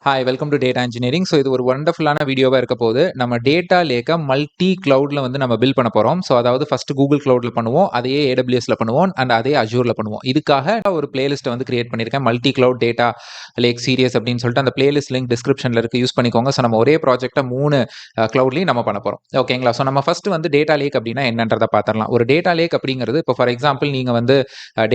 Hi welcome to data engineering. So இது ஒரு வண்டர்ஃபுல்லான வீடியோவாக இருக்க போது நம்ம டேட்டா லேக்கை மல்டி கிளவுடில் வந்து நம்ம பில்ட் பண்ண போகிறோம். ஸோ அதாவது ஃபஸ்ட்டு கூகுள் கிளவுடில் பண்ணுவோம், அதையே ஏடபிள்யூஎஸ்ல பண்ணுவோம் அண்ட் அதே அஜூரில் பண்ணுவோம். இதுக்காக ஒரு பிளேலிஸ்ட்டை வந்து கிரியேட் பண்ணியிருக்கேன், multi cloud data lake series அப்படின்னு சொல்லிட்டு. அந்த பிளேலிஸ்ட் லிங்க் டிஸ்கிரிப்ஷனில் இருக்குது, யூஸ் பண்ணிக்கோங்க. ஸோ நம்ம ஒரே ப்ராஜெக்ட்டை 3 கிளவுட்லையும் நம்ம பண்ண போகிறோம். ஓகேங்களா? ஸோ நம்ம ஃபஸ்ட்டு வந்து டேட்டா லேக் அப்படின்னா என்னன்றதை பார்த்துடலாம். ஒரு டேட்டா லேக் அப்படிங்கிறது இப்போ ஃபார் எக்ஸாம்பிள் நீங்கள் வந்து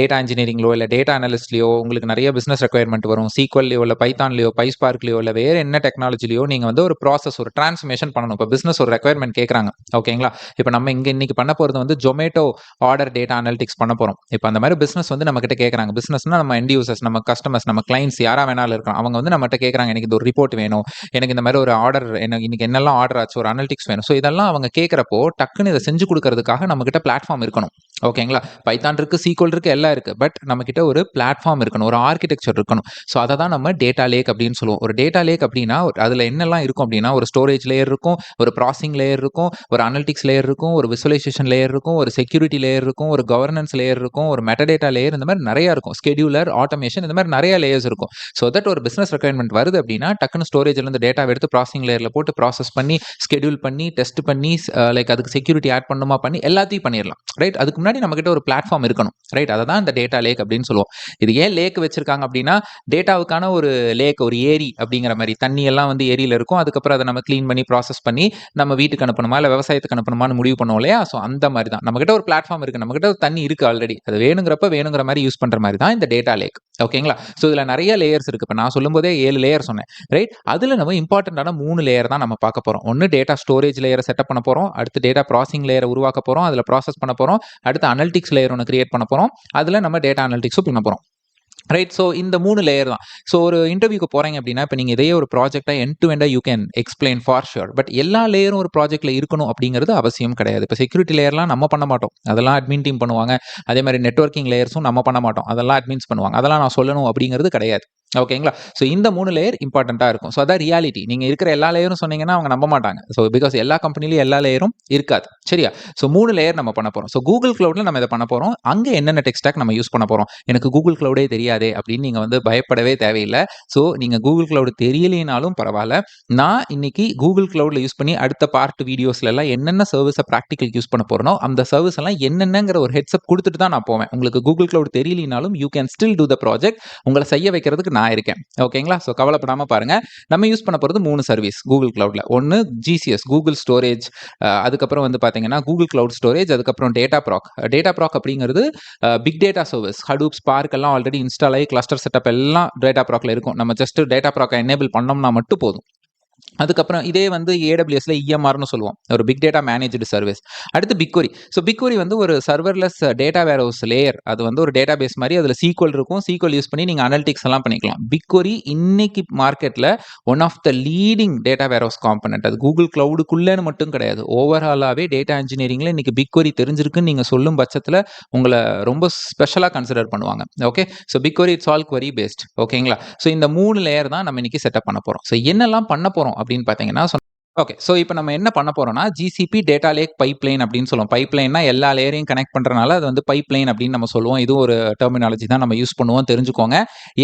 டேட்டா இன்ஜினியரிங்லோ இல்லை டேட்டா அனலிஸ்ட்லையோ உங்களுக்கு நிறைய பிஸ்னஸ் ரெக்குயர்மெண்ட் வரும். சீக்வல்லையோ இல்லை பைத்தான்லையோ பைஸ்பார்க்லையோ இல்லை வேறு என்ன டெக்னாலஜிலையோ நீங்கள் வந்து ஒரு ப்ராசஸ் ஒரு டிரான்ஸ்ஃபர்மேஷன் பண்ணணும். இப்போ பிஸ்னஸ் ஒரு ரெக்குயர்மெண்ட் கேட்குறாங்க. ஓகேங்களா? இப்போ நம்ம இன்னைக்கு பண்ண போகிறது வந்து ஜொமேட்டோ ஆர்டர் டேட்டா அனலிட்டிக்ஸ் பண்ண போகிறோம். இப்போ அந்த மாதிரி பிஸ்னஸ் வந்து நம்ம கிட்ட கேட்குறாங்க. பிஸ்னஸ்னா நம்ம எண்ட் யூசர்ஸ், நம்ம கஸ்டமர்ஸ், நம்ம கிளைண்ட்ஸ் யாரா வேணாலும் இருக்கலாம். அவங்க வந்து நம்மகிட்ட கேட்குறாங்க, எனக்கு இது ஒரு ரிப்போர்ட் வேணும், எனக்கு இந்த மாதிரி ஒரு ஆர்டர், எனக்கு இன்னைக்கு என்னெல்லாம் ஆர்டர் ஆச்சு, ஒரு அனலிட்டிக்ஸ் வேணும். ஸோ இதெல்லாம் அவங்க கேட்குறப்போ டக்குன்னு இதை செஞ்சு கொடுக்கறதுக்காக நம்ம கிட்ட பிளாட்ஃபார்ம் இருக்கணும். ஓகேங்களா? பைத்தான் இருக்கு, சீக்வல் இருக்கு, எல்லாம் இருக்கு. பட் நம்ம கிட்ட ஒரு பிளாட்ஃபார்ம் இருக்கணும், ஒரு ஆர்கிடெக்சர் இருக்கணும். ஸோ அதை தான் நம்ம டேட்டா லேக் அப்படின்னு சொல்லுவோம். ஒரு டேட்டா லேக் அப்படின்னா அதில் என்னெல்லாம் இருக்கும் அப்படின்னா, ஒரு ஸ்டோரேஜ் லேயர் இருக்கும், ஒரு ப்ராசஸிங் லேயர் இருக்கும், ஒரு அனலிட்டிக்ஸ் லேயர் இருக்கும், ஒரு விசுவலைசேஷன் லேயர் இருக்கும், ஒரு செக்யூரிட்டி லேயர் இருக்கும், ஒரு கவர்னன்ஸ் லேயர் இருக்கும், ஒரு மெட்டடேட்டா லேயர், இந்த மாதிரி நிறைய இருக்கும். ஸ்கெடியூலர், ஆட்டோமேஷன், இந்த மாதிரி நிறைய லேயர்ஸ் இருக்கும். ஸோ தட் ஒரு பிசினஸ் ரெக்குயர்மெண்ட் வருது அப்படின்னா டக்குன்னு ஸ்டோரேஜ்லேருந்து டேட்டா எடுத்து ப்ராசஸிங் லேயரில் போட்டு ப்ராசஸ் பண்ணி ஸ்கெடியூல் பண்ணி டெஸ்ட் பண்ணி லைக் அதுக்கு செக்யூரிட்டி ஆட் பண்ணுமா பண்ணி எல்லாத்தையும் பண்ணிடலாம். ரைட்? அதுக்கு முன்னாடி நம்ம கிட்ட ஒரு பிளாட்ஃபார்ம் இருக்கணும். ரைட்? அதை தான் இந்த டேட்டா லேக் அப்படின்னு சொல்லுவோம். இது ஏன் லேக் வச்சிருக்காங்க அப்படின்னா, டேட்டாவுக்கான ஒரு லேக், ஒரு ஏரி அப்படிங்கிற மாதிரி தண்ணி எல்லாம் வந்து ஏரியில் இருக்கும். அதுக்கப்புறம் அதை நம்ம க்ளீன் பண்ணி ப்ராசஸ் பண்ணி நம்ம வீட்டுக்கு அனுப்பணுமா இல்லை விவசாயத்துக்கு அனுப்பணுமான்னு முடிவு பண்ணுவோம் இல்லையா? ஸோ அந்த மாதிரி தான் நம்மகிட்ட ஒரு பிளாட்ஃபார்ம் இருக்குது, நம்மகிட்ட ஒரு தண்ணி இருக்குது ஆல்ரெடி. அது வேணுங்கிறப்ப வேணுங்கிற மாதிரி யூஸ் பண்ணுற மாதிரி தான் இந்த டேட்டா லேக். ஓகேங்களா? ஸோ இதில் நிறைய லேயர்ஸ் இருக்குது. இப்போ நான் சொல்லும்போதே 7 லேயர் சொன்னேன். ரைட்? அதில் நம்ம இம்பார்ட்டண்டான 3 லேயர் தான் நம்ம பார்க்க போகிறோம். ஒன்று டேட்டா ஸ்டோரேஜ் லேயரை செட்டப் பண்ண போகிறோம், அடுத்து டேட்டா ப்ராசஸிங் லேயரை உருவாக்க போகிறோம், அதில் ப்ராசஸ் பண்ண போகிறோம், அடுத்து அனலிட்டிக்ஸ் லேயர் ஒன்று கிரியேட் பண்ண போகிறோம், அதில் நம்ம டேட்டா அனலிட்டிக்ஸும் பண்ண போகிறோம். ரைட்? ஸோ இந்த 3 லேயர் தான். ஸோ ஒரு இன்டர்வியூக்கு போகிறீங்க அப்படின்னா, இப்போ நீங்கள் இதையே ஒரு ப்ராஜெக்டாக எண்ட் டு எண்டாக you can explain for sure. But எல்லா லேயரும் ஒரு ப்ராஜெக்ட்டில் இருக்கணும் அப்படிங்கிறது அவசியம் கிடையாது. இப்போ செக்யூரிட்டி லேயர்லாம் நம்ம பண்ண மாட்டோம், அதெல்லாம் அட்மின் டீம் பண்ணுவாங்க. அதே மாதிரி நெட்வொர்க்கிங் லேயர்ஸும் நம்ம பண்ண மாட்டோம், அதெல்லாம் அட்மின்ஸ் பண்ணுவாங்க. அதெல்லாம் நான் சொல்லணும் அப்படிங்கிறது கிடையாது. ஓகேங்களா? ஸோ இந்த 3 லேயர் இம்பார்ட்டண்ட்டாக இருக்கும். ஸோ அதான் ரியாலிட்டி. நீங்கள் இருக்கிற எல்லா லேயரும் சொன்னீங்கன்னா அவங்க நம்ப மாட்டாங்க. ஸோ பிகாஸ் எல்லா கம்பெனிலையும் எல்லா லேயரும் இருக்காது. சரியா? ஸோ 3 லேயர் நம்ம பண்ண போகிறோம். ஸோ கூகுள் கிளவுடில் நம்ம இதை பண்ண போகிறோம். அங்கே என்னென்ன டெக் ஸ்டாக் நம்ம யூஸ் பண்ண போகிறோம், எனக்கு கூகுள் கிளவுடே தெரியாதே அப்படின்னு நீங்கள் வந்து பயப்படவே தேவையில்லை. ஸோ நீங்கள் கூகுள் கிளவுட் தெரியலைனாலும் பரவாயில்ல, நான் இன்னைக்கு கூகுள் கிளவுடில் யூஸ் பண்ணி அடுத்த பார்ட் வீடியோஸ்லாம் என்னென்ன சர்வீஸை ப்ராக்டிக்கல் யூஸ் பண்ண போகிறனோ அந்த சர்வீஸ் எல்லாம் என்னென்னங்கிற ஒரு ஹெட்ஸ்அப் கொடுத்துட்டு தான் நான் போவேன். உங்களுக்கு கூகுள் கிளவுட் தெரியலைனாலும் you can still do the project. உங்களை செய்ய வைக்கிறதுக்கு நான் இருக்கேன். ஓகேங்களா? ஸோ கவலைப்படாமல் பாருங்க. நம்ம யூஸ் பண்ண போகிறது 3 சர்வீஸ் கூகுள் கிளவுடில். ஒன்று ஜிசிஎஸ், கூகுள் ஸ்டோரேஜ், அதுக்கப்புறம் வந்து பார்த்தீங்கன்னா கூகுள் கிளவுட் ஸ்டோரேஜ், அதுக்கப்புறம் டேட்டா ப்ராக் அப்படிங்கிறது big data service. Hadoop, Spark எல்லாம் ஆல்ரெடி இன்ஸ்டால் ஆகி கிளஸ்டர் செட்டப் எல்லாம் டேட்டா ப்ராக்ல இருக்கும். நம்ம ஜஸ்ட் டேட்டா ப்ராக்கை எனேபிள் பண்ணோம்னா மட்டும் போதும். அதுக்கப்புறம் இதே வந்து ஏடபிள்யூஎஸ்ல இஎம்ஆர்னு சொல்லுவோம், ஒரு பிக் டேட்டா மேனேஜ்டு சர்வீஸ். அடுத்து பிக்வரி. ஸோ பிக்வரி வந்து ஒரு சர்வர்லெஸ் டேட்டா வேர் ஹவுஸ் லேயர். அது வந்து ஒரு டேட்டா பேஸ் மாதிரி, அதில் சீக்வல் இருக்கும். சீக்வல் யூஸ் பண்ணி நீங்கள் அனலிட்டிக்ஸ் எல்லாம் பண்ணிக்கலாம். பிக்வரி இன்னைக்கு மார்க்கெட்டில் one of the leading data warehouse component. அது கூகுள் கிளவுடுக்குள்ளேன்னு மட்டும் கிடையாது, ஓவராலாகவே டேட்டா இன்ஜினியரிங்கில் இன்னைக்கு பிக்வரி தெரிஞ்சிருக்குன்னு நீங்கள் சொல்லும் பட்சத்தில் உங்களை ரொம்ப ஸ்பெஷலாக கன்சிடர் பண்ணுவாங்க. Okay? So BigQuery it's all query based. ஓகேங்களா? ஸோ இந்த 3 லேயர் தான் நம்ம இன்னைக்கு செட்டப் பண்ண போகிறோம். ஸோ என்னெல்லாம் பண்ண போகிறோம் அப்படின்னு பார்த்தீங்கன்னா, ஓகே. ஸோ இப்போ நம்ம என்ன பண்ண போறோம்னா, ஜிசிபி டேட்டா லேக் பைப்லைன் அப்படின்னு சொல்லுவோம். பைப்லைன்னா எல்லா லேயரையும் கனெக்ட் பண்றனால அது வந்து பைப்லைன் அப்படின்னு நம்ம சொல்லுவோம். இது ஒரு டெர்மினாலஜி தான், நம்ம யூஸ் பண்ணுவோம், தெரிஞ்சுக்கோங்க.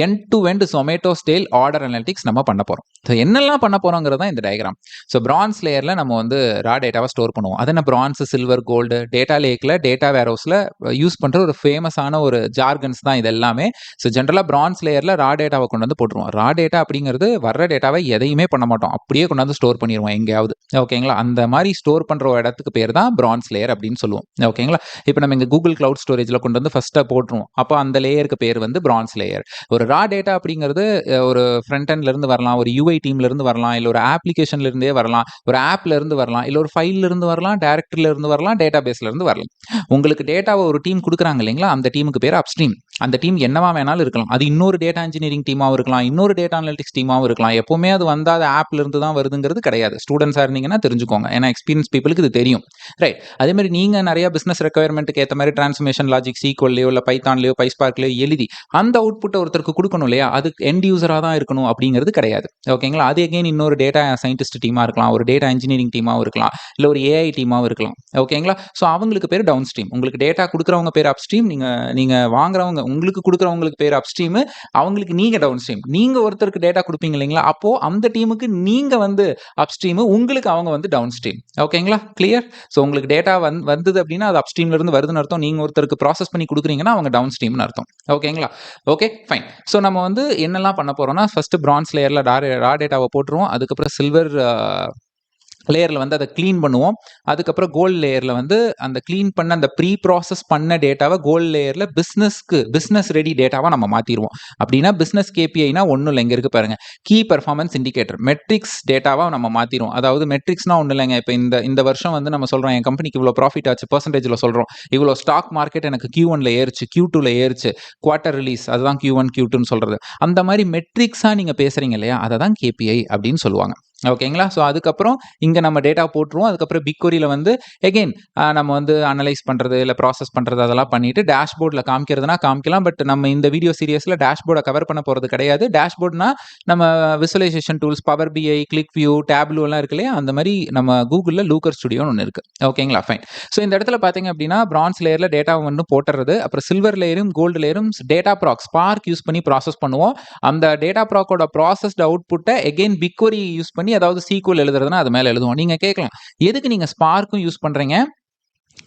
End to end Zomato style order analytics நம்ம பண்ண போறோம். ஸோ என்னெல்லாம் பண்ண போறோங்கிறது தான் இந்த டயக்ராம். ஸோ பிரான்ஸ் லேயர்ல நம்ம வந்து ரா டேட்டாவை ஸ்டோர் பண்ணுவோம். அது என்ன பிரான்ஸ், சில்வர், கோல்டு. டேட்டா லேக்ல டேட்டா வேர் ஹவுஸ்ல யூஸ் பண்ற ஒரு ஃபேமஸான ஒரு ஜார்கன்ஸ் தான் இது எல்லாமே. ஸோ ஜென்ரலா பிரான்ஸ் லேயர்ல ரா டேட்டாவை கொண்டு வந்து போட்டுருவோம். ரா டேட்டா அப்படிங்கிறது வர்ற டேட்டாவை எதையுமே பண்ண மாட்டோம், அப்படியே கொண்டு வந்து ஸ்டோர் பண்ணிடுவோம் எங்கேயாவது. ஓகேங்களா? அந்த மாதிரி ஸ்டோர் பண்ற ஒரு இடத்துக்கு பேர் தான் பிரான்ஸ் லேயர் அப்படின்னு சொல்லுவோம். ஓகேங்களா? இப்போ நம்ம இங்க கூகுள் கிளவுட் ஸ்டோரேஜ்ல கொண்டு வந்து ஃபர்ஸ்டா போட்டுருவோம். அப்போ அந்த லேயருக்கு பேர் வந்து பிரான்ஸ் லேயர். ஒரு ரா டேட்டா அப்படிங்கிறது ஒரு ஃப்ரண்ட் எண்ட்ல இருந்து வரலாம், ஒரு யூஐ டீம்ல இருந்து வரலாம், இல்ல ஒரு அப்ளிகேஷன்ல இருந்தே வரலாம், ஒரு ஆப்ல இருந்து வரலாம், இல்ல ஒரு ஃபைல்ல இருந்து வரலாம், டைரக்டரியில இருந்து வரலாம், டேட்டா பேஸ்ல இருந்து வரலாம். உங்களுக்கு டேட்டாவை ஒரு டீம் கொடுக்குறாங்க இல்லைங்களா, அந்த டீமுக்கு பேர் அப்ஸ்ட்ரீம். அந்த டீம் என்னவா வேணாலும் இருக்கலாம். அது இன்னொரு டேட்டா இன்ஜினியரிங் டீமாவும் இருக்கலாம், இன்னொரு டேட்டா அனலிட்டிக்ஸ் டீமாவும் இருக்கலாம். எப்பவுமே அது வந்து அது ஆப்ல இருந்து தான் வருதுங்கிறது கிடையாது. ஸ்டூடெண்ட்ஸா இருந்தீங்கன்னா தெரிஞ்சுக்கோங்க, ஏன்னா எக்ஸ்பீரியன்ஸ் பீப்புளுக்கு இது தெரியும். ரைட்? அதே மாதிரி நீங்க நிறைய பிசினஸ் ரெக்குயர்மெண்ட்டுக்கு ஏற்ற மாதிரி டிரான்ஸ்ஃபர்மேஷன் லாஜிக் சீக்வல்லையோ இல்லை பைத்தான்லையோ பைஸ்பார்க்லையோ எழுதி அந்த அவுட்புட்டை ஒருத்தருக்கு கொடுக்கணும் இல்லையா, அது எண்ட் யூசரா தான் இருக்கணும் அப்படிங்கிறது கிடையாது. ஓகேங்களா? அது எகைன் இன்னொரு டேட்டா சயின்டிஸ்ட் டீமா இருக்கலாம், ஒரு டேட்டா இன்ஜினியரிங் டீமாவும் இருக்கலாம், இல்லை ஒரு ஏஐ டீமாவும் இருக்கலாம். ஓகேங்களா? ஸோ அவங்களுக்கு பேர் டவுன் ஸ்ட்ரீம். உங்களுக்கு டேட்டா கொடுக்குறவங்க பேர் அப் ஸ்ட்ரீம், நீங்க வாங்குறவங்க உங்களுக்கு குடுக்குறவங்களுக்கு பேர் அப்ஸ்ட்ரீம், அவங்களுக்கு நீங்க டவுன் ஸ்ட்ரீம். நீங்க ஒருத்தருக்கு டேட்டா குடுப்பீங்க இல்லைங்களா? அப்போ அந்த டீமுக்கு நீங்க வந்து அப்ஸ்ட்ரீம், உங்களுக்கு அவங்க வந்து டவுன் ஸ்ட்ரீம். ஓகேங்களா? கிளியர்? ஸோ உங்களுக்கு டேட்டா வந்தது அப்படின்னா அது அப்ஸ்ட்ரீம்ல இருந்து வருதுன்னு அர்த்தம். நீங்க ஒருத்தருக்கு ப்ராசஸ் பண்ணி குடுக்குறீங்கன்னா அவங்க டவுன் ஸ்ட்ரீம்னு அர்த்தம். ஓகேங்களா? Okay, fine. ஸோ நம்ம வந்து என்னெல்லாம் பண்ண போறோம்னா, ஃபர்ஸ்ட் பிரான்ஸ் லேயர்ல ரா டேட்டாவை போட்டுருவோம். அதுக்கப்புறம் சில்வர் லேயரில் வந்து அதை க்ளீன் பண்ணுவோம். அதுக்கப்புறம் கோல்டு லேயரில் வந்து அந்த க்ளீன் பண்ண அந்த ப்ரீ ப்ராசஸ் பண்ண டேட்டாவை கோல்டு லேயரில் பிஸ்னஸ் ரெடி டேட்டாவாக நம்ம மாற்றிடுவோம். அப்படின்னா பிஸ்னஸ் கேபிஐனா ஒன்றும் இல்லை, இங்கே இருக்கு பாருங்க, கீ பெர்ஃபார்மன்ஸ் இண்டிகேட்டர் மெட்ரிக்ஸ் டேட்டாவாக நம்ம மாற்றிடுவோம். அதாவது மெட்ரிக்ஸ்னா ஒன்றும் இல்லைங்க, இப்போ இந்த வருஷம் வந்து நம்ம சொல்கிறோம் என் கம்பெனிக்கு இவ்வளோ ப்ராஃபிட் ஆச்சு, பர்சன்டேஜில் சொல்கிறோம், இவ்வளோ ஸ்டாக் மார்க்கெட் எனக்கு Q1ல ஏறிச்சு, Q2ல ஏறிச்சு, குவார்ட்டர் ரிலீஸ் அதுதான் Q1 Q2ன்னு சொல்கிறது. அந்த மாதிரி மெட்ரிக்ஸாக நீங்கள் பேசுகிறீங்க இல்லையா, அதை தான் கேபிஐ அப்படின்னு சொல்லுவாங்க. ஓகேங்களா? ஸோ அதுக்கப்புறம் இங்கே நம்ம டேட்டா போட்டுருவோம். அதுக்கப்புறம் பிக்வரியில் வந்து எகெயின் நம்ம வந்து அனலைஸ் பண்ணுறது இல்லை ப்ராசஸ் பண்ணுறது அதெல்லாம் பண்ணிவிட்டு டேஷ்போர்டில் காமிக்கிறதுனா காமிக்கலாம். பட் நம்ம இந்த வீடியோ சீரியஸில் டேஷ்போர்டை கவர் பண்ண போகிறது கிடையாது. டேஷ்போர்ட்னா நம்ம விசுவலைசேஷன் டூல்ஸ், பவர் பிஐ, கிளிக் வியூ, டேப்லூலாம் இருக்கு இல்லையா, அந்த மாதிரி நம்ம கூகுளில் லூக்கர் ஸ்டுடியோன்னு ஒன்று இருக்குது. ஓகேங்களா? ஃபைன். ஸோ இந்த இடத்துல பார்த்தீங்க அப்படின்னா பிரான்ஸ் லேயரில் டேட்டா வந்து போட்டுறது, அப்புறம் சில்வர் லேயரும் கோல்டு லேயரும் டேட்டா ப்ராக் ஸ்பார்க் யூஸ் பண்ணி ப்ராசஸ் பண்ணுவோம். அந்த டேட்டா ப்ராக்கோட ப்ராசஸ்ட் அவுட்புட்டை எகெயின் பிக்வரி யூஸ் பண்ணி, அதாவது SQL எழுதுறதுனா அது மேல எழுதுவோம். நீங்க கேட்கலாம், எதுக்கு நீங்க ஸ்பார்க்கும் யூஸ் பண்றீங்க,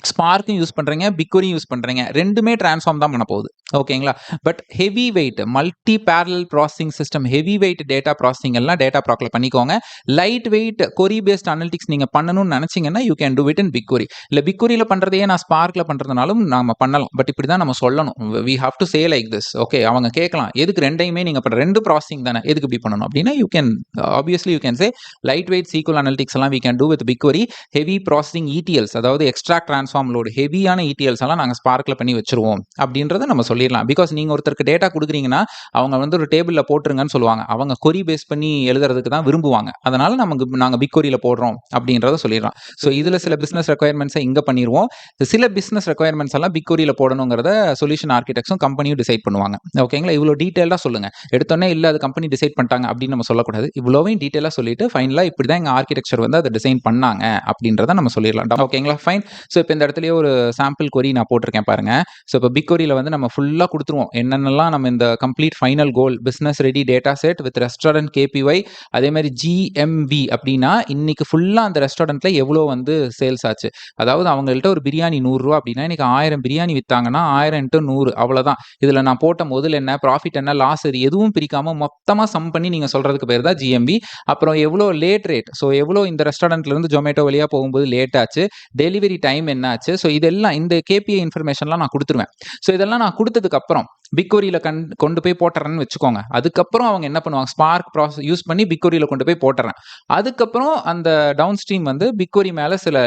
ஸ்பார்க்கும் யூஸ் பண்றீங்க, பிக்வரியும் யூஸ் பண்றீங்க, ரெண்டுமே டிரான்ஸ்ஃபார்ம் தான் பண்ண போகுது. ஓகேங்களா? But heavy weight multi parallel processing system, heavy weight data processing எல்லாம் டேட்டா ப்ராக்ல பண்ணிக்கோங்க. Light weight query based analytics நீங்க பண்ணணும்னு நினைச்சீங்கன்னா you can do it in BigQuery. இல்ல பிக்வரியில பண்றதையே நான் ஸ்பார்க்ல பண்றதுனாலும் நாம பண்ணலாம். பட் இப்படி தான் நம்ம சொல்லணும். We have to say like this. Okay, அவங்க கேட்கலாம், எதுக்கு ரெண்டையுமே நீங்க பண்ற, ரெண்டு ப்ராசஸிங் தானே, எதுக்கு இப்படி பண்ணணும் அப்படின்னா you can obviously you can say light weight SQL analytics எல்லாம் we can do with BigQuery. Heavy processing ETLs, அதாவது எக்ஸ்ட்ராக்ட் ட்ரான்ஸ்ஃபார்ம் லோடு, ஹெவியான ETLs எல்லாம் நாங்கள் ஸ்பார்க்ல பண்ணி வச்சிருவோம் அப்படின்றத நம்ம சொல்லிடலாம். பிகாஸ் நீங்க ஒருத்தருக்கு டேட்டா கொடுக்குறீங்கன்னா அவங்க வந்து ஒரு டேபிள்ல போட்டுருங்கன்னு சொல்லுவாங்க. அவங்க கொரி பேஸ் பண்ணி எழுதுறதுக்கு தான் விரும்புவாங்க. அதனால நாங்கள் பிக்வரியில போடுறோம் அப்படின்றத சொல்லிடலாம். ஸோ இதுல சில பிசினஸ் ரெக்குயர்மெண்ட்ஸை இங்க பண்ணிடுவோம். சில பிசினஸ் ரெக்குயர்மெண்ட்ஸ் எல்லாம் பிக்வரியில போடணுங்கிறத சொல்யூஷன் ஆர்கிடெக்ட்ஸும் கம்பெனியும் டிசைட் பண்ணுவாங்க. ஓகேங்களா? இவ்வளோ டீட்டெயிலாக சொல்லுங்க. எடுத்தோன்னே இல்லை அது கம்பெனி டிசைட் பண்ணிட்டாங்க அப்படின்னு நம்ம சொல்லக்கூடாது. இவ்வளோவையும் டீட்டெயிலாக சொல்லிட்டு ஃபைனலாக இப்படி தான் எங்கள் ஆர்கிடெக்சர் வந்து அதை டிசைன் பண்ணாங்க அப்படின்றத நம்ம சொல்லிடலாம். ஓகேங்களா? ஃபைன். ஸோ இப்போ இந்த இடத்துலயே ஒரு சாம்பிள் கொரி நான் போட்டிருக்கேன் பாருங்க. ஸோ இப்போ பிக்வரியில் வந்து நம்ம ஃபுல்லாக கொடுத்துருவோம் என்னென்னலாம் நம்ம இந்த complete final goal business ready data set with restaurant KPI, அதே மாதிரி GMV அப்படின்னா இன்னைக்கு ஃபுல்லாக அந்த ரெஸ்டாரண்ட்ல எவ்வளோ வந்து சேல்ஸ் ஆச்சு. அதாவது அவங்கள்ட்ட ஒரு பிரியாணி 100 ரூபா அப்படின்னா இன்னைக்கு 1000 பிரியாணி வித்தாங்கன்னா 1000 × 100 அவ்வளோதான். இதில் நான் போட்ட முதல் என்ன, ப்ராஃபிட் என்ன, லாஸ், இது எதுவும் பிரிக்காம மொத்தமாக சம் பண்ணி நீங்கள் சொல்றதுக்கு பேர் தான் GMV. அப்புறம் எவ்வளோ லேட் ரேட், ஸோ எவ்வளோ இந்த ரெஸ்டாரண்ட்ல இருந்து ஜொமேட்டோ வழியாக போகும்போது லேட் ஆச்சு, டெலிவரி டைம் என்ன ஆச்சு, ஸோ இதெல்லாம் இந்த KPI இன்ஃபர்மேஷன்லாம் நான் கொடுத்துருவேன். ஸோ இதெல்லாம் நான் கொடுத்ததுக்கு அப்புறம் பிக்வரியில் கொண்டு போய் போட்டுறேன்னு வச்சுக்கோங்க. அதுக்கப்புறம் அவங்க என்ன பண்ணுவாங்க, ஸ்பார்க் ப்ராசஸ் யூஸ் பண்ணி பிக்வரியில் கொண்டு போய் போட்டுறேன். அதுக்கப்புறம் அந்த டவுன் ஸ்ட்ரீம் வந்து பிக்வரி மேலே சில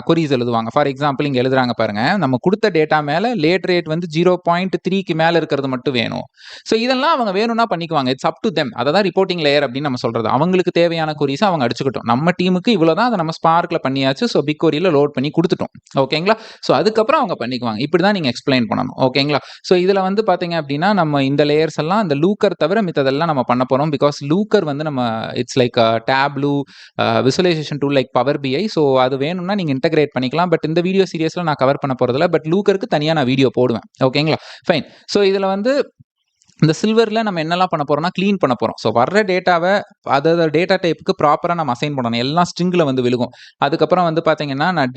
கொரிஸ் எழுதுவாங்க. ஃபார் எக்ஸாம்பிள் இங்கே எழுதுறாங்க பாருங்க, நம்ம கொடுத்த டேட்டா மேலே லேட் ரேட் வந்து 0.3க்கு மேலே இருக்கிறது மட்டும் வேணும். ஸோ இதெல்லாம் அவங்க வேணும்னா பண்ணிக்குவாங்க. It's up to them. அதை தான் ரிப்போர்ட்டிங் லேயர் அப்படின்னு நம்ம சொல்றது. அவங்களுக்கு தேவையான கொரிஸை அவங்க அடிச்சுக்கிட்டோம். நம்ம டீமுக்கு இவ்வளோதான், அதை நம்ம ஸ்பார்க்ல பண்ணியாச்சு. ஸோ பிக்வரியில் லோட் பண்ணி கொடுத்துட்டோம். ஓகேங்களா? ஸோ அதுக்கப்புறம் அவங்க பண்ணிக்குவாங்க. இப்படி தான் நீங்கள் எக்ஸ்பிளைன் பண்ணணும். ஓகேங்களா? ஸோ இதில் வந்து பார்த்தீங்க அப்படின்னா நம்ம இந்த லேயர்ஸ் எல்லாம் இந்த லூக்கர் தவிர மித்ததெல்லாம் நம்ம பண்ண போகிறோம். பிகாஸ் லூக்கர் வந்து நம்ம it's like Tableau visualisation tool like Power BI. So அது வேணும்னா நீங்கள் இன்டகிரேட் பண்ணிக்கலாம். பட் இந்த வீடியோ சீரியஸில் நான் கவர் பண்ண போகிறதில்ல. பட் லூக்கருக்கு தனியாக நான் வீடியோ போடுவேன். ஓகேங்களா? ஃபைன். ஸோ இதில் வந்து இந்த சில்வரில் நம்ம என்னெல்லாம் பண்ண போகிறோம்னா க்ளீன் பண்ண போகிறோம். ஸோ வர்ற டேட்டாவை அதாவது டேட்டா டைப்புக்கு ப்ராப்பராக நம்ம அசைன் பண்ணணும். எல்லாம் ஸ்ட்ரிங்கில் வந்து விழுகும். அதுக்கப்புறம் வந்து பார்த்தீங்கன்னா நான்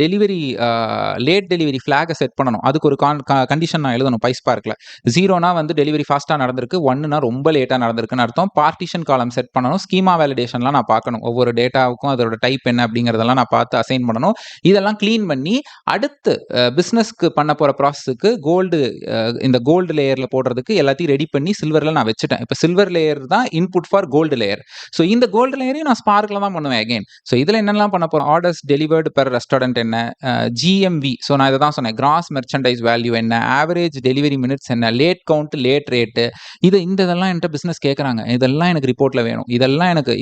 லேட் டெலிவரி ஃப்ளாகை செட் பண்ணணும். அதுக்கு ஒரு கண்டிஷன் நான் எழுதணும் பைஸ்பார்க்கில். 0னா வந்து டெலிவரி ஃபாஸ்ட்டாக நடந்திருக்கு, 1னா ரொம்ப லேட்டாக நடந்திருக்குன்னு அர்த்தம். பார்ட்டிஷன் காலம் செட் பண்ணணும். ஸ்கீமா வேலிடேஷன்லாம் நான் பார்க்கணும். ஒவ்வொரு டேட்டாவுக்கும் அதோட டைப் என்ன அப்படிங்கிறதெல்லாம் நான் பார்த்து அசைன் பண்ணணும். இதெல்லாம் க்ளீன் பண்ணி அடுத்து பிஸ்னஸ்க்கு பண்ண போகிற ப்ராசஸுக்கு இந்த கோல்டு லேயரில் போடுறதுக்கு எல்லாத்தையும் ரெடி பண்ணி சில்வரில் நான் வச்சுட்டேன். இப்போ சில்வர் லேயர் தான் input for gold layer. So இந்த கோல்டு லேயரையும் நான் ஸ்பார்க்கில் தான் பண்ணுவேன் அகைன். ஸோ இதில் என்னெல்லாம் பண்ண போகிறோம், ஆர்டர்ஸ் டெலிவர்டு பெர் ரெஸ்டாரண்ட் என்ன, GMV, ஸோ நான் இதை தான் சொன்னேன், கிராஸ் மெர்ச்சன்டைஸ் வேல்யூ என்ன, ஆவரேஜ் டெலிவரி மினிட்ஸ் என்ன, லேட் கவுண்ட், லேட் ரேட்டு, இதெல்லாம் என்கிட்ட பிஸ்னஸ் கேட்குறாங்க. இதெல்லாம் எனக்கு ரிப்போர்ட்டில் வேணும், இதெல்லாம் எனக்கு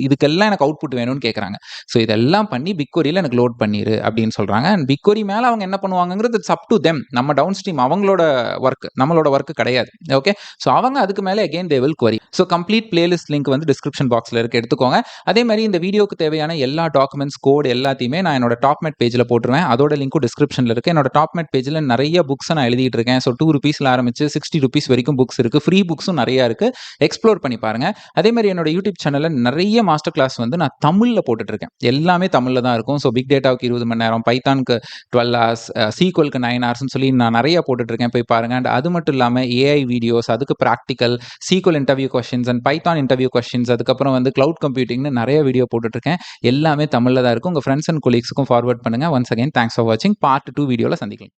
இதுக்கெல்லாம் எனக்கு அவுட்புட் வேணும்னு கேட்குறாங்க. ஸோ இதெல்லாம் பண்ணி பிக்வரியில் எனக்கு லோட் பண்ணிடு அப்படின்னு சொல்கிறாங்க. அண்ட் பிக்வரி மேலே அவங்க என்ன பண்ணுவாங்கிறது இட்ஸ் அப் டு தெம். நம்ம டவுன் ஸ்ட்ரீம் அவங்களோட ஒர்க், நம்மளோட ஒர்க் கிடையாது. ஓகே. ஸோ ஸோ அவங்க அதுக்கு மேலே again they will query. So complete playlist link வந்து டிஸ்கிரிப்ஷன் பாக்ஸில் இருக்கு, எடுத்துக்கோங்க. அதே மாதிரி இந்த வீடியோக்கு தேவையான எல்லா டாக்குமெண்ட்ஸ் கோட் எல்லாத்தையுமே நான் என்னோட டாப்மெட் பேஜில் போட்டுருவேன். அதோட லிங்க்கும் டிஸ்கிரிப்ஷனில் இருக்குது. என்னோட டாப்மெட் பேஜில் நிறைய புக்ஸை நான் எழுதிட்டு இருக்கேன். ஸோ ₹2 ஆரம்பிச்சு ₹60 வரைக்கும் புக்ஸ் இருக்குது. ஃப்ரீ புக்ஸும் நிறையா இருக்குது. எக்ஸ்ப்ளோர் பண்ணி பாருங்கள். அதே மாதிரி என்னோட யூடியூப் சேனலில் நிறைய மாஸ்டர் கிளாஸ் வந்து நான் தமிழில் போட்டுட்ருக்கேன். எல்லாமே தமிழில் தான் இருக்கும். ஸோ பிக் டேட்டாவுக்கு 20 மணி நேரம், பைத்தானுக்கு 12 hours, சீக்வலுக்கு 9 hoursன்னு சொல்லி நான் நிறைய போட்டுட்ருக்கேன், போய் பாருங்கள். அண்ட் அது மட்டும் இல்லாமல் ஏஐ வீடியோஸ், அதுக்கு practical, SQL interview questions and Python interview questions, அதுக்கப்புறம் வந்து கிளவுட் கம்ப்யூட்டிங்னு நிறைய வீடியோ போட்டுட்ருக்கேன். எல்லாமே தமிழில் தான் இருக்கும். உங்கள் ஃப்ரெண்ட்ஸ் அண்ட் கொலீக்ஸுக்கும் ஃபார்வர்ட் பண்ணுங்கள். ஒன்ஸ் அகைன் தேங்க்ஸ் ஃபார் வாட்சிங். பார்ட் 2 வீடியோவில் சந்திக்கலாம்.